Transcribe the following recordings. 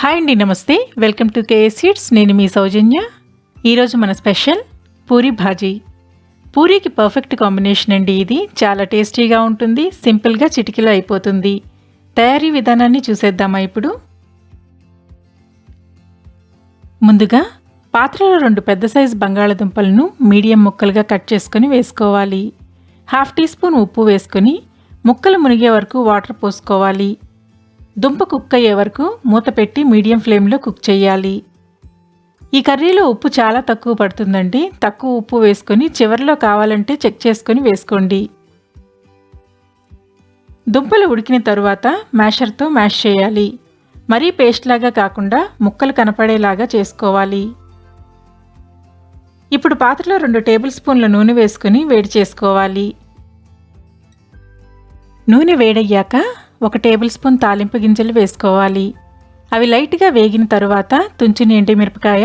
Hi అండి, నమస్తే. Welcome to KS seeds. నేను మీ సౌజన్య. ఈరోజు మన స్పెషల్ పూరీ భాజీ. పూరీకి పర్ఫెక్ట్ కాంబినేషన్ అండి ఇది. చాలా టేస్టీగా ఉంటుంది, సింపుల్గా చిటికలో అయిపోతుంది. తయారీ విధానాన్ని చూసేద్దామా ఇప్పుడు. ముందుగా పాత్రలో 2 పెద్ద సైజు బంగాళదుంపలను మీడియం ముక్కలుగా కట్ చేసుకొని వేసుకోవాలి. 1/2 టీ స్పూన్ ఉప్పు వేసుకొని ముక్కలు మునిగే వరకు వాటర్ పోసుకోవాలి. దుంప కుక్ అయ్యే వరకు మూత పెట్టి మీడియం ఫ్లేమ్లో కుక్ చేయాలి. ఈ కర్రీలో ఉప్పు చాలా తక్కువ పడుతుందండి. తక్కువ ఉప్పు వేసుకొని చివరిలో కావాలంటే చెక్ చేసుకొని వేసుకోండి. దుంపలు ఉడికిన తరువాత మ్యాషర్తో మ్యాష్ చేయాలి. మరీ పేస్ట్ లాగా కాకుండా ముక్కలు కనపడేలాగా చేసుకోవాలి. ఇప్పుడు పాత్రలో 2 టేబుల్ స్పూన్ల నూనె వేసుకొని వేడి చేసుకోవాలి. నూనె వేడయ్యాక 1 టేబుల్ స్పూన్ తాలింపు గింజలు వేసుకోవాలి. అవి లైట్గా వేగిన తరువాత తుంచిన ఎండుమిరపకాయ,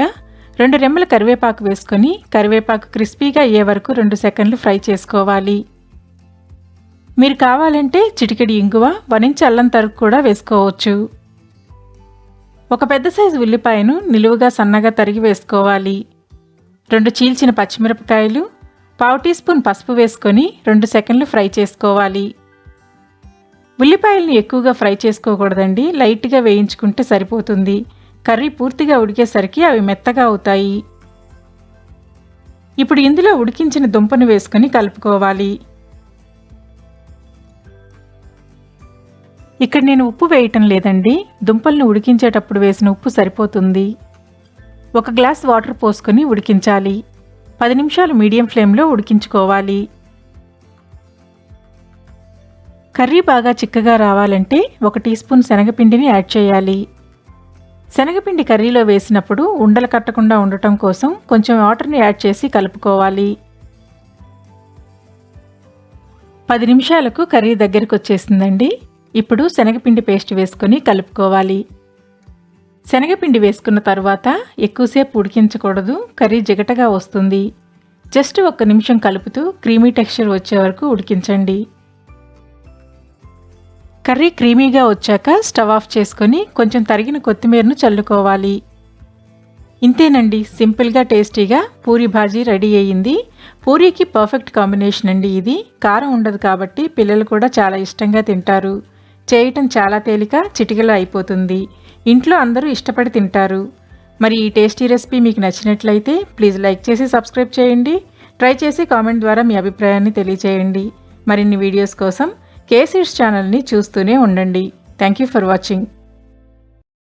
2 రెమ్మల కరివేపాకు వేసుకొని కరివేపాకు క్రిస్పీగా అయ్యే వరకు 2 సెకండ్లు ఫ్రై చేసుకోవాలి. మీరు కావాలంటే చిటికెడు ఇంగువ, 1 ఇంచ్ అల్లం తరుగు కూడా వేసుకోవచ్చు. 1 పెద్ద సైజు ఉల్లిపాయను నిలువుగా సన్నగా తరిగి వేసుకోవాలి. 2 చీల్చిన పచ్చిమిరపకాయలు, 1/2 టీ స్పూన్ పసుపు వేసుకొని 2 సెకండ్లు ఫ్రై చేసుకోవాలి. ఉల్లిపాయలను ఎక్కువగా ఫ్రై చేసుకోకూడదండి, లైట్గా వేయించుకుంటే సరిపోతుంది. కర్రీ పూర్తిగా ఉడికేసరికి అవి మెత్తగా అవుతాయి. ఇప్పుడు ఇందులో ఉడికించిన దుంపను వేసుకొని కలుపుకోవాలి. ఇక్కడ నేను ఉప్పు వేయటం లేదండి, దుంపలను ఉడికించేటప్పుడు వేసిన ఉప్పు సరిపోతుంది. 1 గ్లాస్ వాటర్ పోసుకొని ఉడికించాలి. 10 నిమిషాలు మీడియం ఫ్లేమ్లో ఉడికించుకోవాలి. కర్రీ బాగా చిక్కగా రావాలంటే 1 టీ స్పూన్ శనగపిండిని యాడ్ చేయాలి. శనగపిండి కర్రీలో వేసినప్పుడు ఉండలు కట్టకుండా ఉండటం కోసం కొంచెం వాటర్ని యాడ్ చేసి కలుపుకోవాలి. 10 నిమిషాలకు కర్రీ దగ్గరికి వచ్చేసిందండి. ఇప్పుడు శనగపిండి పేస్ట్ వేసుకొని కలుపుకోవాలి. శనగపిండి వేసుకున్న తర్వాత ఎక్కువసేపు ఉడికించకూడదు, కర్రీ జిగటగా వస్తుంది. జస్ట్ 1 నిమిషం కలుపుతూ క్రీమీ టెక్స్చర్ వచ్చే వరకు ఉడికించండి. కర్రీ క్రీమీగా వచ్చాక స్టవ్ ఆఫ్ చేసుకొని కొంచెం తరిగిన కొత్తిమీరను చల్లుకోవాలి. ఇంతేనండి, సింపుల్గా టేస్టీగా పూరీ భాజీ రెడీ అయ్యింది. పూరీకి పర్ఫెక్ట్ కాంబినేషన్ అండి ఇది. కారం ఉండదు కాబట్టి పిల్లలు కూడా చాలా ఇష్టంగా తింటారు. చేయటం చాలా తేలిక, చిటికలో అయిపోతుంది. ఇంట్లో అందరూ ఇష్టపడి తింటారు. మరి ఈ టేస్టీ రెసిపీ మీకు నచ్చినట్లయితే ప్లీజ్ లైక్ చేసి సబ్స్క్రైబ్ చేయండి. ట్రై చేసి కామెంట్ ద్వారా మీ అభిప్రాయాన్ని తెలియచేయండి. మరిన్ని వీడియోస్ కోసం కేఎస్ సీడ్స్ ఛానల్ని చూస్తూనే ఉండండి. Thank you for watching.